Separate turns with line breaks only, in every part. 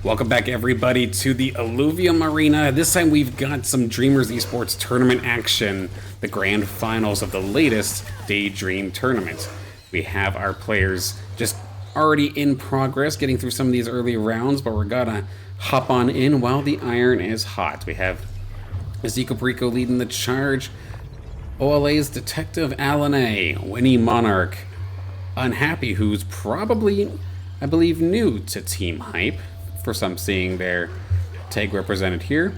Welcome back, everybody, to the Illuvium Arena. This time we've got some Dreamers Esports tournament action, the grand finals of the latest DayDream tournament. We have our players just already in progress, getting through some of these early rounds, but we're gonna hop on in while the iron is hot. We have Zico leading the charge, OLA's Detective Alan A, Winnie Monarch, Unhappy, who's probably, I believe, new to Team Hype. For some, seeing their tag represented here.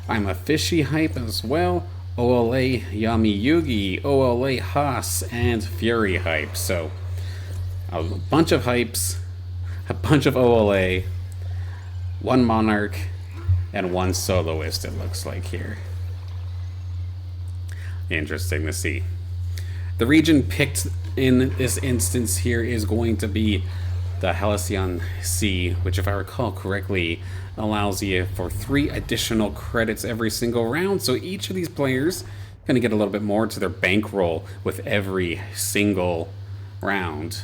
I'm a Fishy Hype as well. OLA Yami Yugi, OLA Haas, and Fury Hype. So a bunch of hypes, a bunch of OLA, one Monarch, and one soloist, it looks like here. Interesting to see. The region picked in this instance here is going to be the Halcyon Sea, which, if I recall correctly, allows you for 3 additional credits every single round. So each of these players going to get a little bit more to their bankroll with every single round.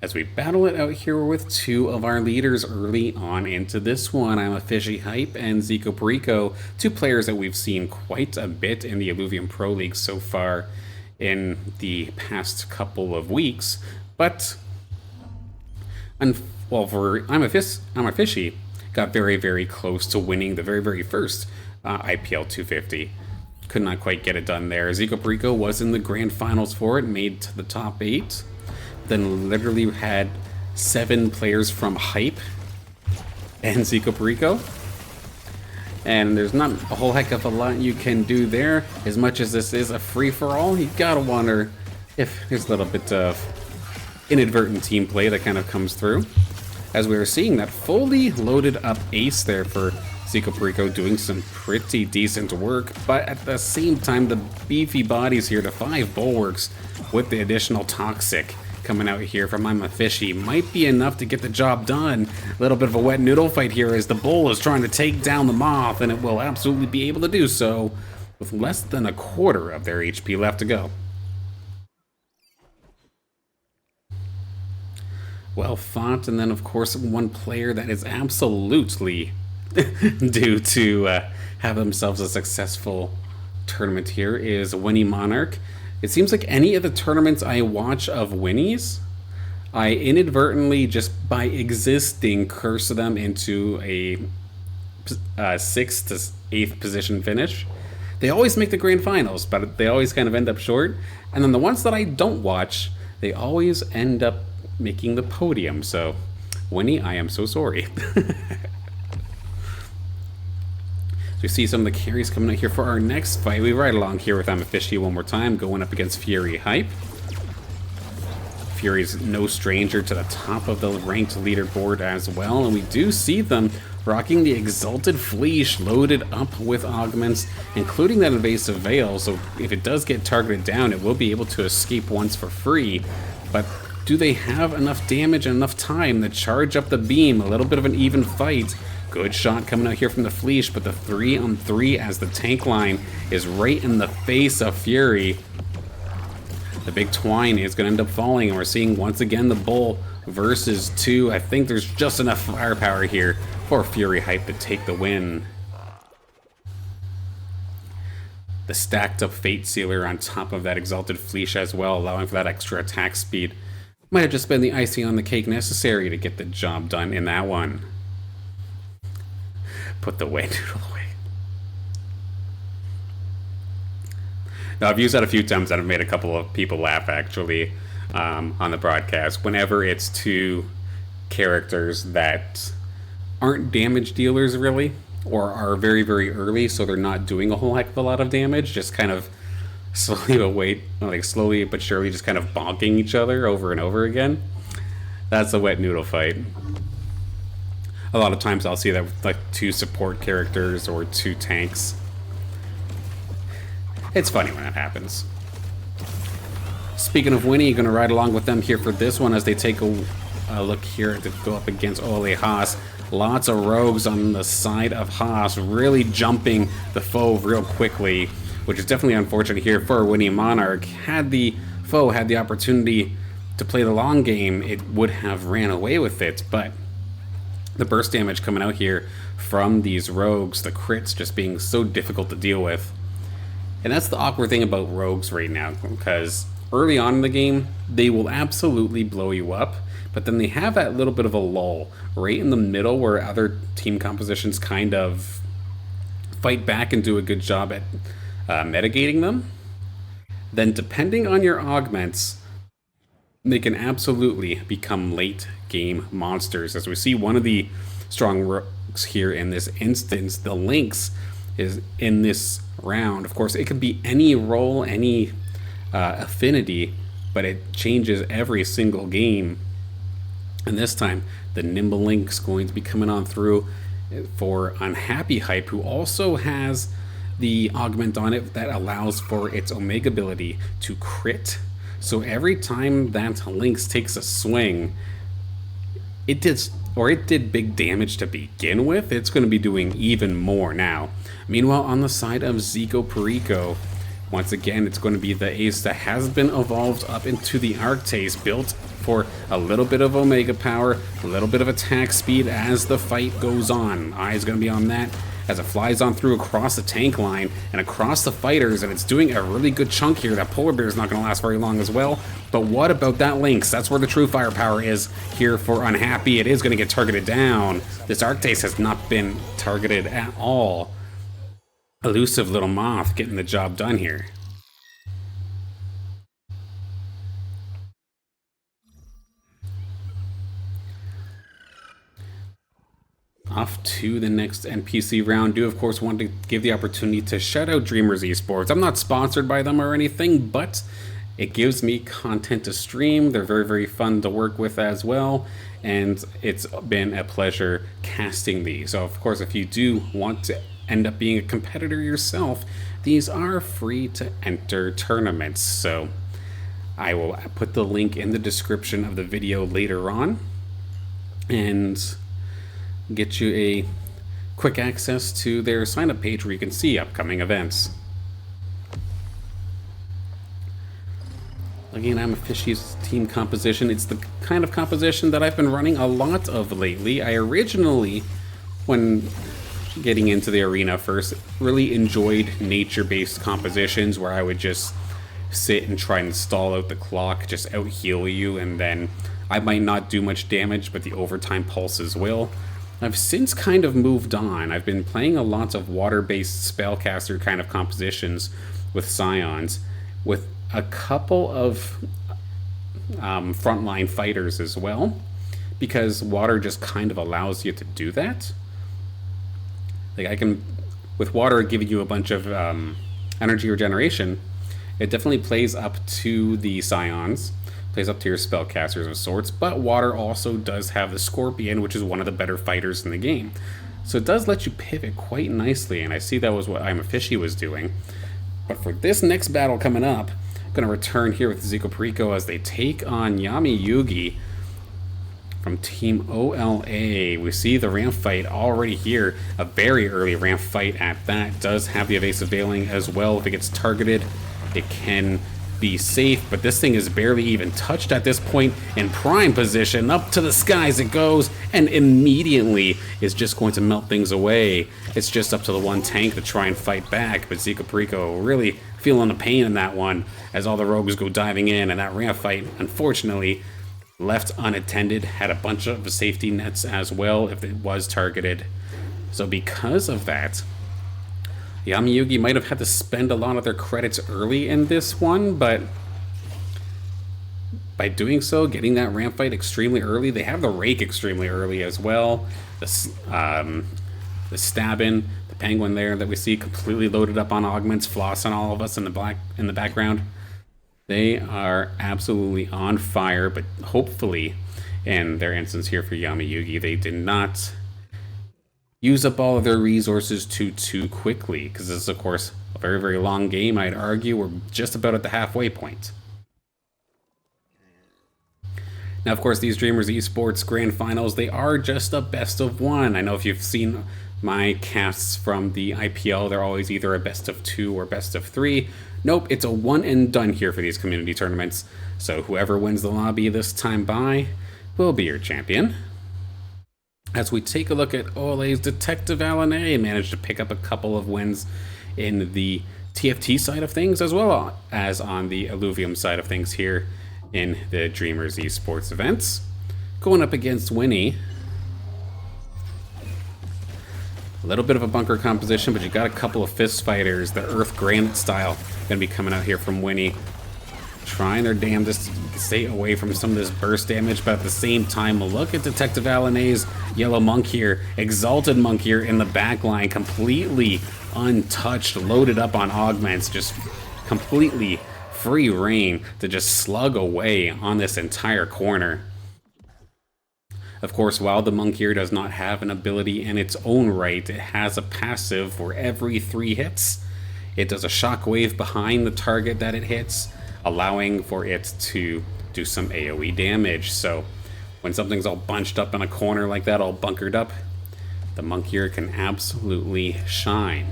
As we battle it out here with 2 of our leaders early on into this one. I'm a Fishy Hype and Zico, 2 players that we've seen quite a bit in the Illuvium Pro League so far in the past couple of weeks. But, I'm a Fishy, got very, very close to winning the very first IPL 250. Could not quite get it done there. Zico was in the grand finals for it, made to the top 8. Then literally had 7 players from Hype and Zico. And there's not a whole heck of a lot you can do there. As much as this is a free-for-all, you gotta wonder if there's a little bit of inadvertent team play that kind of comes through, as we were seeing that fully loaded up ace there for Zico doing some pretty decent work, but at the same time the beefy bodies here, the 5 bulwarks with the additional toxic coming out here from I'm a Fishy might be enough to get the job done. A little bit of a wet noodle fight here as the bull is trying to take down the moth, and it will absolutely be able to do so with less than a quarter of their HP left to go. Well fought, and then of course one player that is absolutely due to have themselves a successful tournament here is Winnie Monarch. It seems like any of the tournaments I watch of Winnie's, I inadvertently, just by existing, curse them into a 6th to 8th position finish. They always make the grand finals, but they always kind of end up short. And then the ones that I don't watch, they always end up making the podium. So, Winnie, I am so sorry. So we see some of the carries coming out here for our next fight. We ride along here with I'm a Fishy one more time, going up against Fury Hype. Fury's no stranger to the top of the ranked leaderboard as well, and we do see them rocking the Exalted Fleece loaded up with augments, including that Invasive Veil, so if it does get targeted down, it will be able to escape once for free. But do they have enough damage and enough time to charge up the beam? A little bit of an even fight. Good shot coming out here from the Fleece, but the 3-on-3 as the tank line is right in the face of Fury. The big twine is going to end up falling, and we're seeing once again the bull versus 2. I think there's just enough firepower here for Fury Hype to take the win. The stacked up Fate Sealer on top of that Exalted Fleece as well, allowing for that extra attack speed. Might have just been the icing on the cake necessary to get the job done in that one. Put the wet noodle away. Now, I've used that a few times and I've made a couple of people laugh, actually, on the broadcast. Whenever it's 2 characters that aren't damage dealers, really, or are very, very early, so they're not doing a whole heck of a lot of damage, just kind of slowly but surely just kind of bonking each other over and over again. That's a wet noodle fight. A lot of times I'll see that with like 2 support characters or 2 tanks. It's funny when that happens. Speaking of Winnie, you're going to ride along with them here for this one as they take a look here to go up against Ole Haas. Lots of rogues on the side of Haas, really jumping the foe real quickly, which is definitely unfortunate here for Winnie Monarch. Had the foe had the opportunity to play the long game, it would have ran away with it, but the burst damage coming out here from these rogues, the crits just being so difficult to deal with. And that's the awkward thing about rogues right now, because early on in the game, they will absolutely blow you up, but then they have that little bit of a lull right in the middle where other team compositions kind of fight back and do a good job at mitigating them. Then depending on your augments, they can absolutely become late game monsters. As we see one of the strong rogues here in this instance, the Lynx is in this round. Of course, it could be any role, any affinity, but it changes every single game. And this time, the Nimble Lynx going to be coming on through for Unhappy Hype, who also has the augment on it that allows for its Omega ability to crit. So every time that Lynx takes a swing, it did big damage to begin with. It's going to be doing even more now. Meanwhile, on the side of Zico Perico, once again, it's going to be the ace that has been evolved up into the Arctase, built for a little bit of Omega power, a little bit of attack speed as the fight goes on. Eye's going to be on that as it flies on through across the tank line and across the fighters, and it's doing a really good chunk here. That polar bear is not going to last very long as well. But what about that Lynx? That's where the true firepower is here for Unhappy. It is going to get targeted down. This Arctase has not been targeted at all. Elusive little moth getting the job done here. Off to the next NPC round. Do of course want to give the opportunity to shout out Dreamers Esports. I'm not sponsored by them or anything, but it gives me content to stream. They're very, very fun to work with as well, and it's been a pleasure casting these. So of course, if you do want to end up being a competitor yourself, these are free to enter tournaments. So I will put the link in the description of the video later on and get you a quick access to their sign-up page where you can see upcoming events. Again, I'm a Fishy's team composition. It's the kind of composition that I've been running a lot of lately. I originally, when getting into the arena first, really enjoyed nature-based compositions where I would just sit and try and stall out the clock, just out-heal you, and then I might not do much damage, but the overtime pulses will. I've since kind of moved on. I've been playing a lot of water-based spellcaster kind of compositions with Scions, with a couple of frontline fighters as well, because water just kind of allows you to do that. Like, I can, with water giving you a bunch of energy regeneration, it definitely plays up to the Scions, plays up to your spellcasters of sorts, but water also does have the Scorpion, which is one of the better fighters in the game. So it does let you pivot quite nicely, and I see that was what I'm a Fishy was doing. But for this next battle coming up, I'm going to return here with Zico Perico as they take on Yami Yugi from Team OLA. We see the ramp fight already here, a very early ramp fight at that. Does have the evasive veiling as well. If it gets targeted, it can be safe, but this thing is barely even touched at this point. In prime position, up to the skies it goes, and immediately is just going to melt things away. It's just up to the one tank to try and fight back, but Zico Perico really feeling the pain in that one as all the rogues go diving in, and that ramp fight, unfortunately, left unattended. Had a bunch of safety nets as well if it was targeted. So because of that, Yami Yugi might have had to spend a lot of their credits early in this one, but by doing so, getting that ramp fight extremely early, they have the rake extremely early as well. The stabbing, the penguin there that we see completely loaded up on augments, flossing all of us in the background. They are absolutely on fire, but hopefully, in their instance here for Yami Yugi, they did not use up all of their resources too quickly, because this is, of course, a very, very long game. I'd argue we're just about at the halfway point. Now, of course, these Dreamers Esports Grand Finals, they are just a best of one. I know if you've seen my casts from the IPL, they're always either a best of 2 or best of 3. Nope, it's a one and done here for these community tournaments. So whoever wins the lobby this time by will be your champion. As we take a look at Ole's Detective Alané, managed to pick up a couple of wins in the TFT side of things, as well as on the Illuvium side of things here in the Dreamers Esports events. Going up against Winnie. A little bit of a bunker composition, but you got a couple of fist fighters, the Earth Granite style, gonna be coming out here from Winnie. Trying their damnedest to stay away from some of this burst damage, but at the same time, look at Detective Alané's Yellow Monk here, Exalted Monk here in the back line, completely untouched, loaded up on augments, just completely free reign to just slug away on this entire corner. Of course, while the Monk here does not have an ability in its own right, it has a passive for every 3 hits. It does a shockwave behind the target that it hits, allowing for it to do some AoE damage. So when something's all bunched up in a corner like that, all bunkered up, the Monk here can absolutely shine.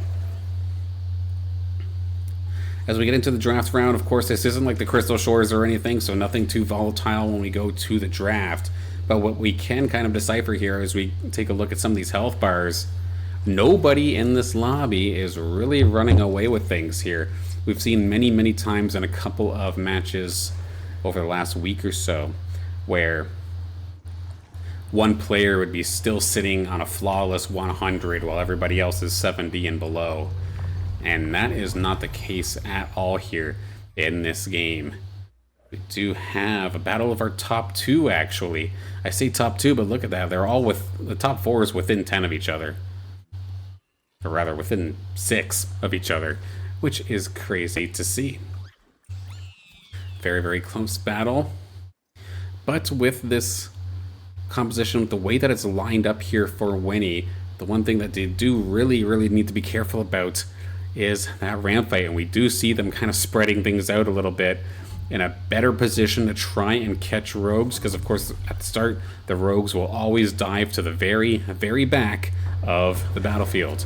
As we get into the draft round, of course, this isn't like the Crystal Shores or anything, so nothing too volatile when we go to the draft. But what we can kind of decipher here as we take a look at some of these health bars, nobody in this lobby is really running away with things here. We've seen many, many times in a couple of matches over the last week or so where one player would be still sitting on a flawless 100 while everybody else is 70 and below. And that is not the case at all here in this game. We do have a battle of our top 2, actually. I say top 2, but look at that. They're all with the top 4 is within 10 of each other. Or rather, within 6 of each other, which is crazy to see. Very, very close battle. But with this composition, with the way that it's lined up here for Winnie, the one thing that they do really, really need to be careful about is that ramp fight. And we do see them kind of spreading things out a little bit in a better position to try and catch rogues, because of course at the start the rogues will always dive to the very, very back of the battlefield.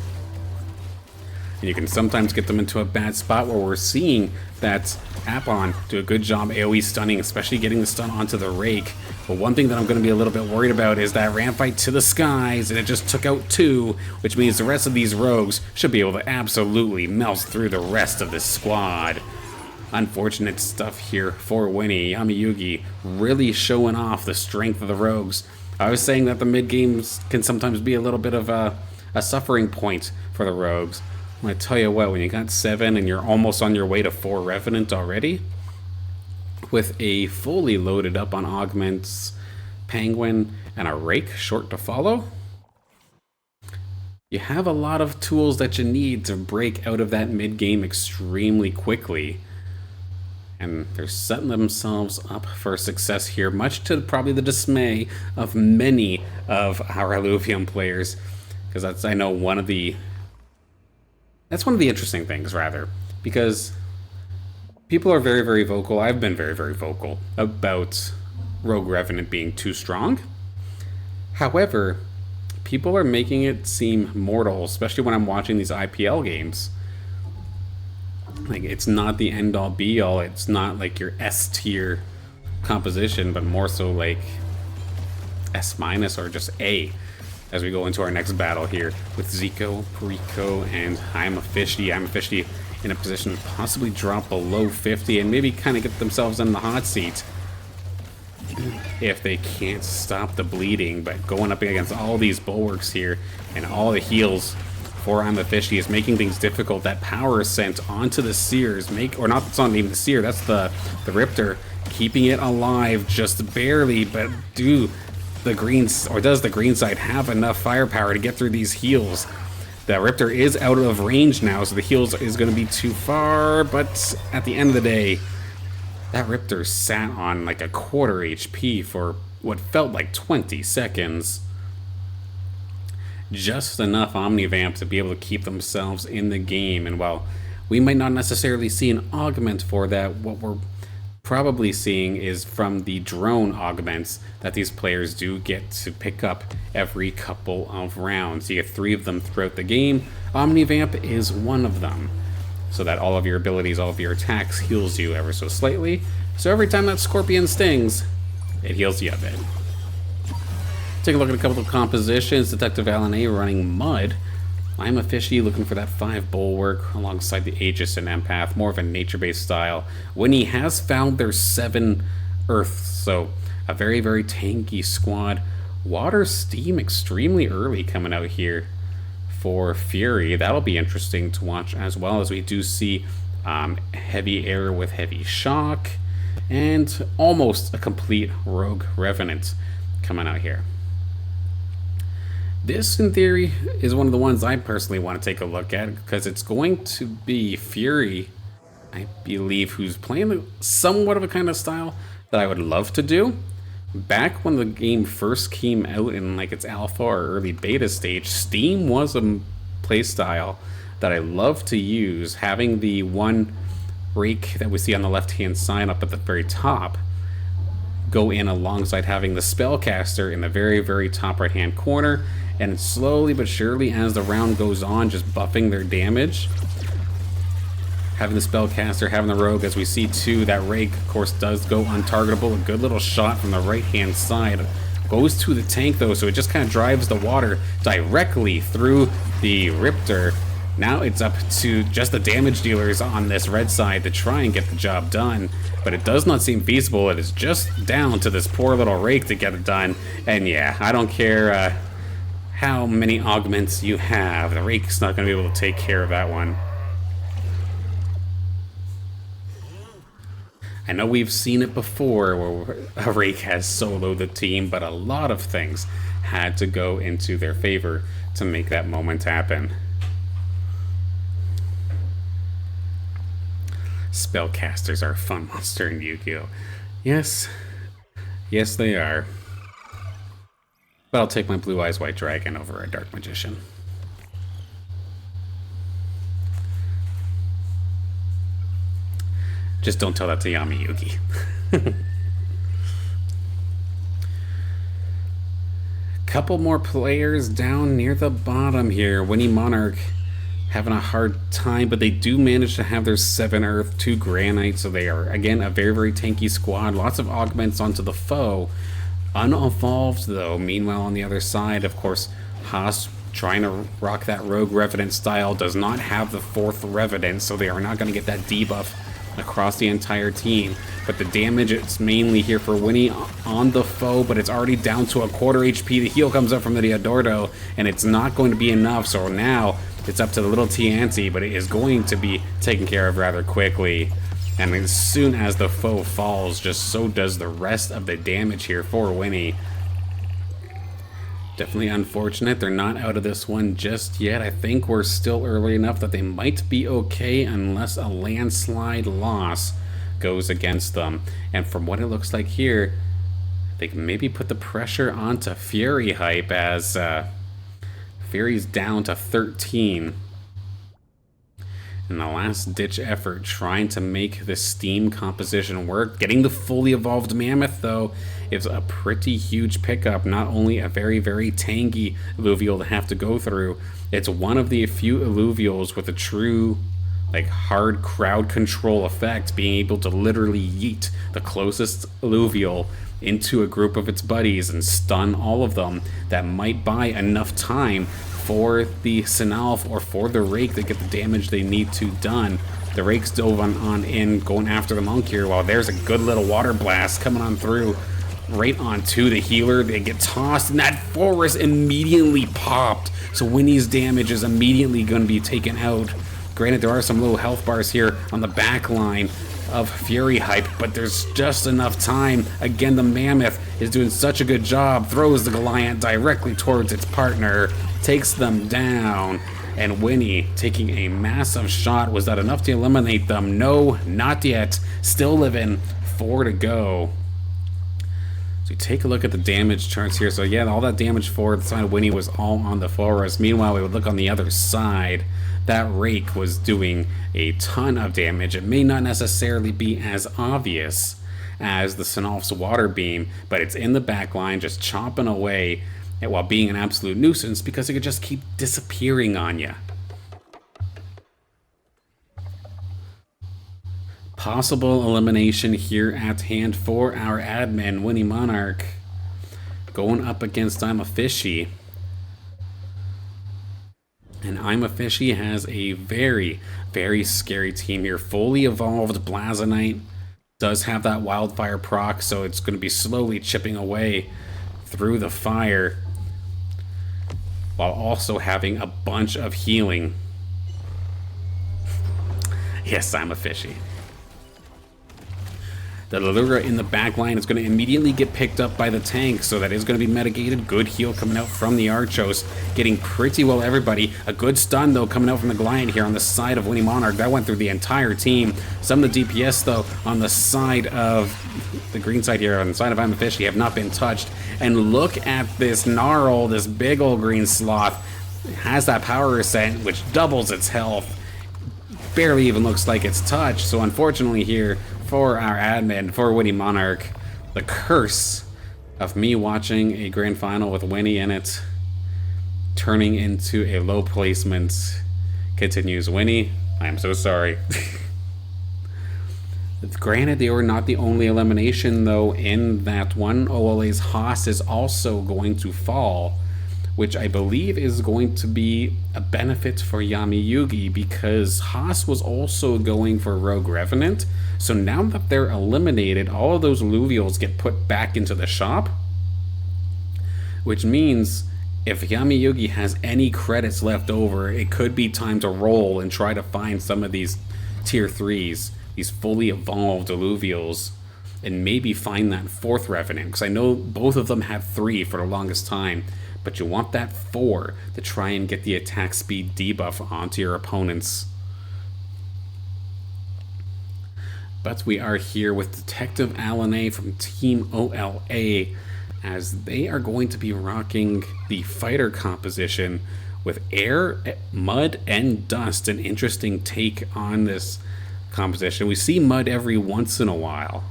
And you can sometimes get them into a bad spot where we're seeing that Apon do a good job AoE stunning, especially getting the stun onto the Rake. But one thing that I'm going to be a little bit worried about is that ramp fight to the skies, and it just took out 2, which means the rest of these rogues should be able to absolutely melt through the rest of this squad. Unfortunate stuff here for Winnie. Yami-Yugi really showing off the strength of the rogues. I was saying that the mid games can sometimes be a little bit of a suffering point for the rogues. I'm going to tell you what, when you got 7 and you're almost on your way to 4 Revenant already, with a fully loaded up on augments, Penguin, and a Rake short to follow, you have a lot of tools that you need to break out of that mid game extremely quickly. And they're setting themselves up for success here, much to probably the dismay of many of our Illuvium players, because that's, I know, one of the interesting things, rather, because people are very, very vocal. I've been very, very vocal about Rogue Revenant being too strong. However, people are making it seem mortal, especially when I'm watching these IPL games. Like, it's not the end-all be-all. It's not like your S-tier composition, but more so like S- or just A, as we go into our next battle here with Zico, Perico, and I'm a Fishy in a position to possibly drop below 50 and maybe kind of get themselves in the hot seat if they can't stop the bleeding. But going up against all these bulwarks here and all the heals for I'm a Fishy is making things difficult. That power sent onto the Seers, or not, it's not even the Seer, that's the Riptor, keeping it alive just barely. But does the green side have enough firepower to get through these heals? The Riptor is out of range now, so the heals is going to be too far, but at the end of the day, that Riptor sat on like a quarter HP for what felt like 20 seconds. Just enough Omnivamp to be able to keep themselves in the game. And while we might not necessarily see an augment for that, what we're probably seeing is from the drone augments that these players do get to pick up every couple of rounds. You get 3 of them throughout the game. Omnivamp is one of them, so that all of your abilities, all of your attacks heals you ever so slightly. So every time that Scorpion stings, it heals you a bit. Take a look at a couple of compositions. Detective Alan A running Mud. I'm a Fishy looking for that 5 Bulwark alongside the Aegis and Empath, more of a nature-based style. Winnie has found their 7 Earth, so a very, very tanky squad. Water Steam extremely early coming out here for Fury. That'll be interesting to watch, as well as we do see heavy air with heavy shock and almost a complete Rogue Revenant coming out here. This, in theory, is one of the ones I personally want to take a look at because it's going to be Fury, I believe, who's playing somewhat of a kind of style that I would love to do. Back when the game first came out in like its alpha or early beta stage, Steam was a playstyle that I love to use. Having the one rake that we see on the left-hand side up at the very top go in alongside having the spellcaster in the very, very top right-hand corner, and slowly but surely as the round goes on, just buffing their damage. Having the spellcaster, having the rogue, as we see too, that rake, of course, does go untargetable. A good little shot from the right-hand side. Goes to the tank, though, so it just kind of drives the water directly through the Riptor. Now it's up to just the damage dealers on this red side to try and get the job done. But it does not seem feasible. It is just down to this poor little rake to get it done. And yeah, I don't care how many augments you have. The rake's not going to be able to take care of that one. I know we've seen it before where a rake has soloed the team, but a lot of things had to go into their favor to make that moment happen. Spellcasters are a fun monster in Yu-Gi-Oh! Yes. Yes, they are. But I'll take my Blue Eyes White Dragon over a Dark Magician. Just don't tell that to Yami Yugi. Couple more players down near the bottom here. Winnie Monarch having a hard time, but they do manage to have their 7 Earth, 2 Granite, so they are, again, a very, very tanky squad. Lots of augments onto the foe. Unevolved, though. Meanwhile, on the other side, of course, Haas trying to rock that Rogue Revenant style does not have the 4th Revenant, so they are not going to get that debuff across the entire team. But the damage, it's mainly here for Winnie on the foe, but it's already down to a quarter HP. The heal comes up from the Diodordo, and it's not going to be enough, so now it's up to the little Tianti, but it is going to be taken care of rather quickly. And as soon as the foe falls, just so does the rest of the damage here for Winnie. Definitely unfortunate they're not out of this one just yet. I think we're still early enough that they might be okay unless a landslide loss goes against them. And from what it looks like here, they can maybe put the pressure onto Fury Hype as Fury's down to 13. In the last ditch effort trying to make the Steam composition work. Getting the fully evolved Mammoth, though, is a pretty huge pickup. Not only a very, very tanky Illuvial to have to go through, it's one of the few Illuvials with a true, like, hard crowd control effect, being able to literally yeet the closest Illuvial into a group of its buddies and stun all of them. That might buy enough time for the Sinalf or for the Rake to get the damage they need to done. The Rake's dove on in, going after the Monk here, while there's a good little Water Blast coming on through, right onto the healer. They get tossed, and that Forest immediately popped, so Winnie's damage is immediately going to be taken out. Granted, there are some low health bars here on the back line of Fury Hype, but there's just enough time. Again, the Mammoth is doing such a good job, throws the Goliath directly towards its partner, takes them down, and Winnie taking a massive shot. Was that enough to eliminate them? No, not yet. Still living, 4 to go. So take a look at the damage charts here. So yeah, all that damage for the side of Winnie was all on the Forest. Meanwhile, we would look on the other side. That Rake was doing a ton of damage. It may not necessarily be as obvious as the Sinalf's Water Beam, but it's in the back line just chopping away while being an absolute nuisance because it could just keep disappearing on you. Possible elimination here at hand for our admin, Winnie Monarch. going up against I'm a Fishy. And I'm a Fishy has a very, very scary team here. Fully evolved Blazonite does have that wildfire proc, so it's going to be slowly chipping away through the fire, while also having a bunch of healing. Yes, I'm a Fishy. The Lilura in the back line is going to immediately get picked up by the tank, so that is going to be mitigated. Good heal coming out from the Archos, getting pretty well everybody. A good stun, though, coming out from the Goliath here on the side of Winnie Monarch. That went through the entire team. Some of the DPS, though, on the side of the green side here, on the side of I'm a Fishy, have not been touched. And look at this Gnarl, this big old green sloth. It has that power ascent, which doubles its health. Barely even looks like it's touched, so unfortunately here, for our admin, for Winnie Monarch, the curse of me watching a grand final with Winnie in it turning into a low placement continues. Winnie, I am so sorry. Granted, they were not the only elimination, though, in that one. OLA's Haas is also going to fall, which I believe is going to be a benefit for Yami Yugi, because Haas was also going for Rogue Revenant. So now that they're eliminated, all of those Illuvials get put back into the shop, which means if Yami Yugi has any credits left over, it could be time to roll and try to find some of these tier 3s, these fully evolved Illuvials, and maybe find that 4th Revenant, because I know both of them have 3 for the longest time, but you want that 4 to try and get the attack speed debuff onto your opponents. But we are here with Detective Alan A from Team OLA, as they are going to be rocking the fighter composition with air, mud, and dust. An interesting take on this composition. We see mud every once in a while,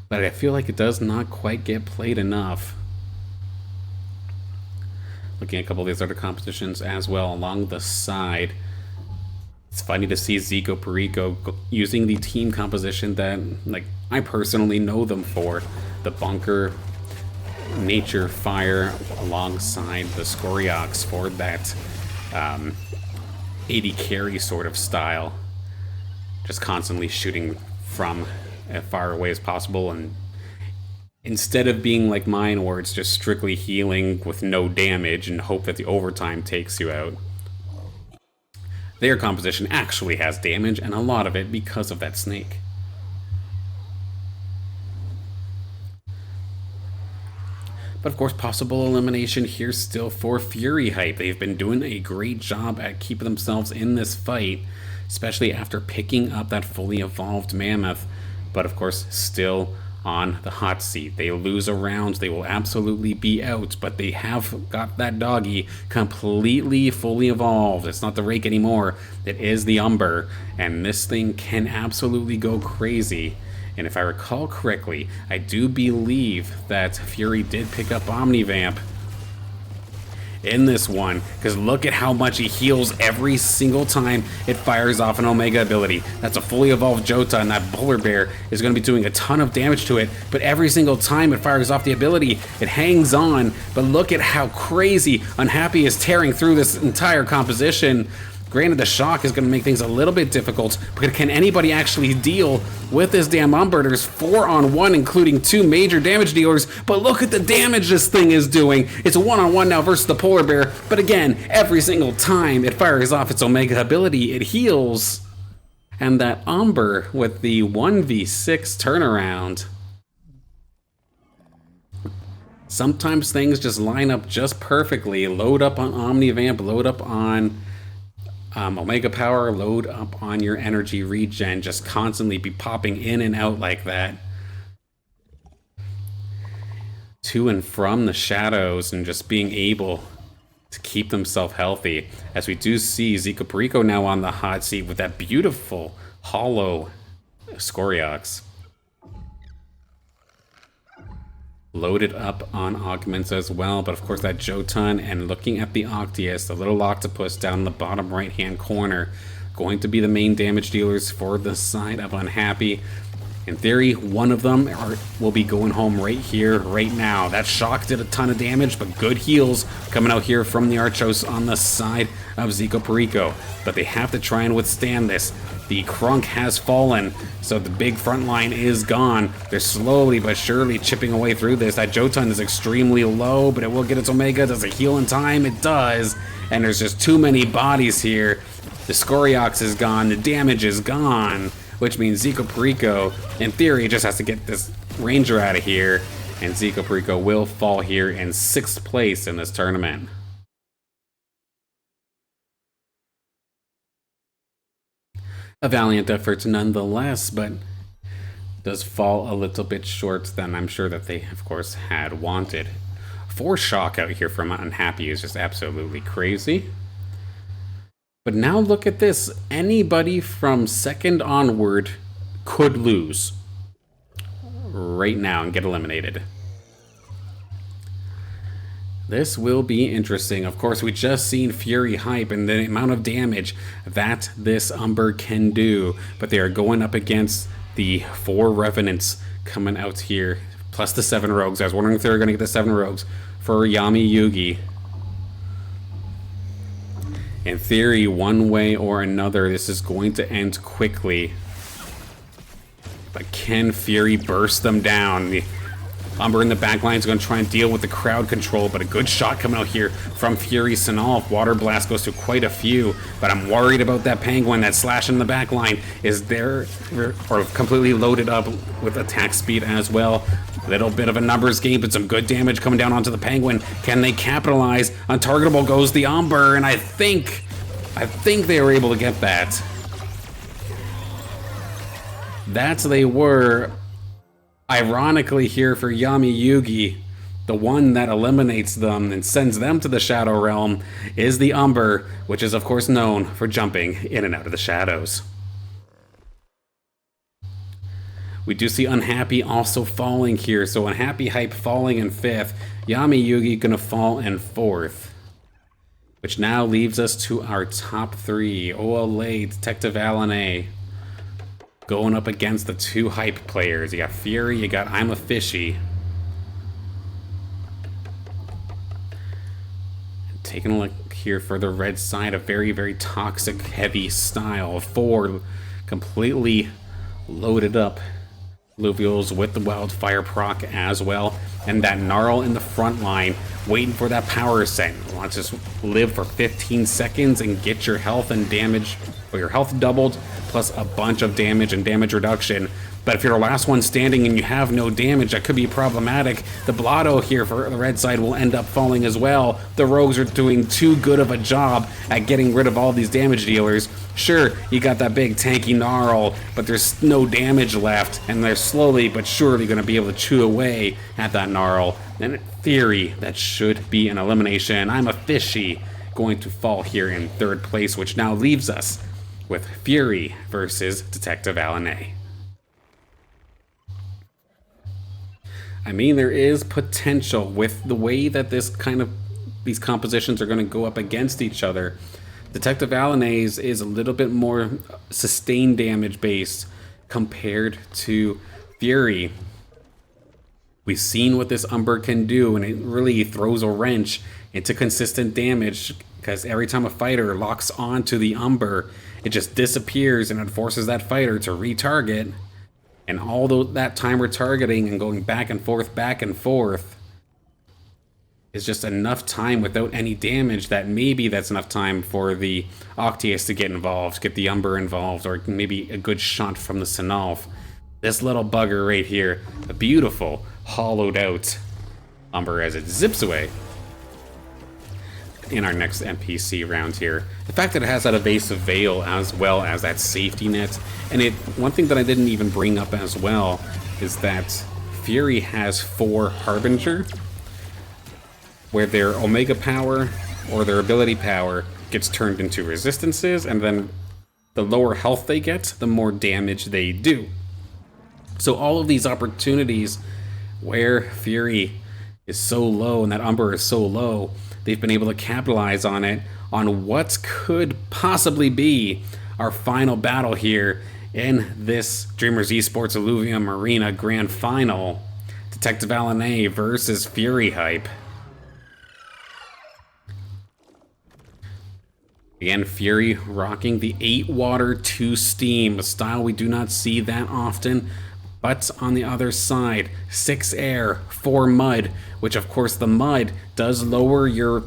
but I feel like it does not quite get played enough. Looking at a couple of these other compositions as well along the side. It's funny to see Zico Perico using the team composition that, like, I personally know them for. The Bunker, Nature, Fire, alongside the Scoriox for that 80 carry sort of style. Just constantly shooting from as far away as possible, and instead of being like mine where it's just strictly healing with no damage and hope that the overtime takes you out, their composition actually has damage, and a lot of it because of that snake. But of course, possible elimination here still for Fury Hype. They've been doing a great job at keeping themselves in this fight, especially after picking up that fully evolved Mammoth. But of course, still on the hot seat. They lose a round, they will absolutely be out, but they have got that doggy completely fully evolved. It's not the Rake anymore, it is the Umber, and this thing can absolutely go crazy. And if I recall correctly, I do believe that Fury did pick up Omnivamp in this one, because look at how much he heals every single time it fires off an Omega ability. That's a fully evolved Jota, and that Polar Bear is going to be doing a ton of damage to it, but every single time it fires off the ability, it hangs on. But look at how crazy Unhappy is tearing through this entire composition. Granted, the shock is going to make things a little bit difficult, but can anybody actually deal with this damn Umber? There's 4-on-1, including 2 major damage dealers, but look at the damage this thing is doing. It's a 1-on-1 now versus the Polar Bear, but again, every single time it fires off its Omega ability, it heals. And that Umber with the 1v6 turnaround. Sometimes things just line up just perfectly. Load up on Omnivamp, load up on Omega Power, load up on your energy regen, just constantly be popping in and out like that. To and from the shadows, and just being able to keep themselves healthy. As we do see Zico Perico now on the hot seat with that beautiful hollow Scoriox. Loaded up on augments as well, but of course that Jotun, and looking at the Octius, the little octopus down in the bottom right hand corner, going to be the main damage dealers for the side of Unhappy. In theory, one of them will be going home right here, right now. That shock did a ton of damage, but good heals coming out here from the Archos on the side of Zico Perico. But they have to try and withstand this. The Krunk has fallen, so the big front line is gone. They're slowly but surely chipping away through this. That Jotun is extremely low, but it will get its Omega. Does it heal in time? It does. And there's just too many bodies here. The Scoriox is gone. The damage is gone. Which means Zico Perico, in theory, just has to get this Ranger out of here, and Zico Perico will fall here in 6th place in this tournament. A valiant effort nonetheless, but does fall a little bit short than I'm sure that they, of course, had wanted. 4 shock out here from Unhappy is just absolutely crazy. But now look at this. Anybody from 2nd onward could lose right now and get eliminated. This will be interesting. Of course, we just seen Fury hype and the amount of damage that this Umber can do. But they are going up against the 4 Revenants coming out here, plus the 7 Rogues. I was wondering if they were going to get the 7 Rogues for Yami Yugi. In theory, one way or another, this is going to end quickly. But can Fury burst them down? The Umber in the back line is going to try and deal with the crowd control, but a good shot coming out here from Fury Sinolf. Water Blast goes to quite a few, but I'm worried about that Penguin. That slash in the back line is there, or completely loaded up with attack speed as well. Little bit of a numbers game, but some good damage coming down onto the Penguin. Can they capitalize? Untargetable goes the Umber, and I think they were able to get that. That's they were. Ironically here for Yami Yugi, the one that eliminates them and sends them to the Shadow Realm is the Umber, which is of course known for jumping in and out of the shadows. We do see Unhappy also falling here, so Unhappy hype falling in 5th, Yami Yugi gonna fall in 4th. Which now leaves us to our top 3. Olay, Detective Alané, going up against the 2 hype players. You got Fury, you got I'm a Fishy. Taking a look here for the red side, a very, very toxic, heavy style. 4 completely loaded up Illuvials with the Wildfire proc as well. And that Gnarl in the front line, waiting for that power set. Want to just live for 15 seconds and get your health and damage, or your health doubled, plus a bunch of damage and damage reduction. But if you're the last one standing and you have no damage, that could be problematic. The Blotto here for the red side will end up falling as well. The Rogues are doing too good of a job at getting rid of all these damage dealers. Sure, you got that big tanky Gnarl, but there's no damage left, and they're slowly but surely going to be able to chew away at that Gnarl. And in theory, that should be an elimination. I'm a Fishy going to fall here in 3rd place, which now leaves us with Fury versus Detective Alané. I mean, there is potential with the way that these compositions are going to go up against each other. Detective Alané's is a little bit more sustained damage based compared to Fury. We've seen what this Umber can do, and it really throws a wrench into consistent damage, because every time a fighter locks onto the Umber, it just disappears and it forces that fighter to retarget. And all that time retargeting and going back and forth is just enough time without any damage that maybe that's enough time for the Octius to get involved, get the Umber involved, or maybe a good shot from the Sinolf. This little bugger right here, a beautiful hollowed out Umber as it zips away in our next NPC round here. The fact that it has that evasive veil as well as that safety net, and one thing that I didn't even bring up as well is that Fury has 4 Harbinger, where their Omega power or their ability power gets turned into resistances, and then the lower health they get, the more damage they do. So all of these opportunities where Fury is so low and that Umber is so low, they've been able to capitalize on it, on what could possibly be our final battle here In this Dreamers Esports Illuvium Arena Grand Final, Detective Alan versus Fury Hype. Again, Fury rocking the 8 water, 2 steam, a style we do not see that often. But on the other side, 6 air, 4 mud, which of course the mud does lower your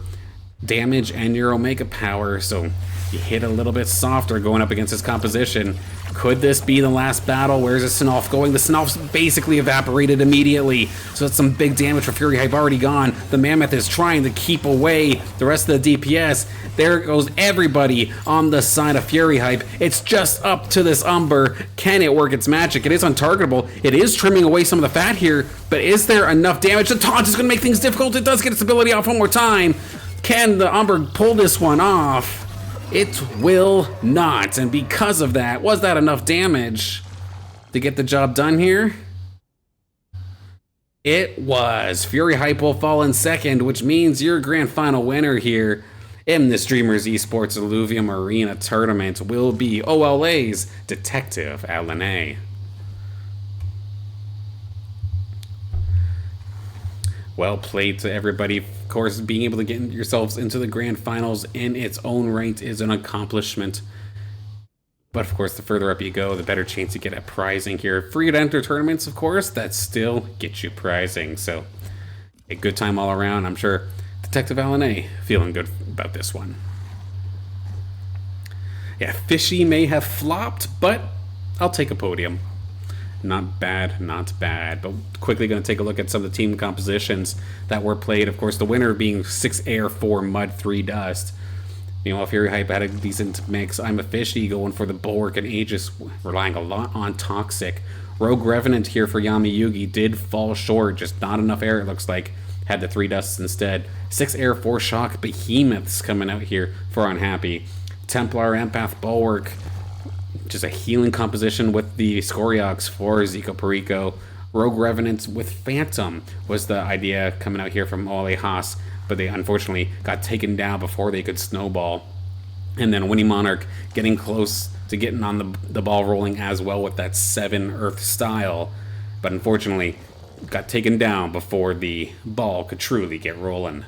damage and your Omega power, so you hit a little bit softer going up against his composition. Could this be the last battle? Where's the Sinolf going? The Sinolf's basically evaporated immediately, so that's some big damage for Fury Hype already gone. The Mammoth is trying to keep away the rest of the DPS. There goes everybody on the side of Fury Hype. It's just up to this Umber. Can it work its magic? It is untargetable. It is trimming away some of the fat here, but is there enough damage? The taunt is going to make things difficult. It does get its ability off one more time. Can the Umber pull this one off? It will not, and because of that, was that enough damage to get the job done here? It was. Fury Hype will fall in second, which means your grand final winner here in this Dreamers Esports Illuvium Arena tournament will be OLA's Detective Alan. Well played to everybody. Of course, being able to get yourselves into the grand finals in its own right is an accomplishment. But of course, the further up you go, the better chance you get at prizing here. Free to enter tournaments, of course, that still gets you prizing. So, a good time all around. I'm sure Detective Alan feeling good about this one. Yeah, Fishy may have flopped, but I'll take a podium. Not bad, not bad. But quickly going to take a look at some of the team compositions that were played. Of course, the winner being 6 air, 4 mud, 3 dust. Meanwhile, Fury Hype had a decent mix. I'm a Fishy going for the Bulwark and Aegis, relying a lot on Toxic. Rogue Revenant here for Yami Yugi did fall short, just not enough air, it looks like. Had the 3 dusts instead. 6 air, 4 shock. Behemoths coming out here for Unhappy. Templar, Empath, Bulwark. Just a healing composition with the Scoriox for Zico Perico. Rogue Revenant with Phantom was the idea coming out here from Ole Haas, but they unfortunately got taken down before they could snowball. And then Winnie Monarch getting close to getting on the ball rolling as well with that 7 Earth style, but unfortunately got taken down before the ball could truly get rolling.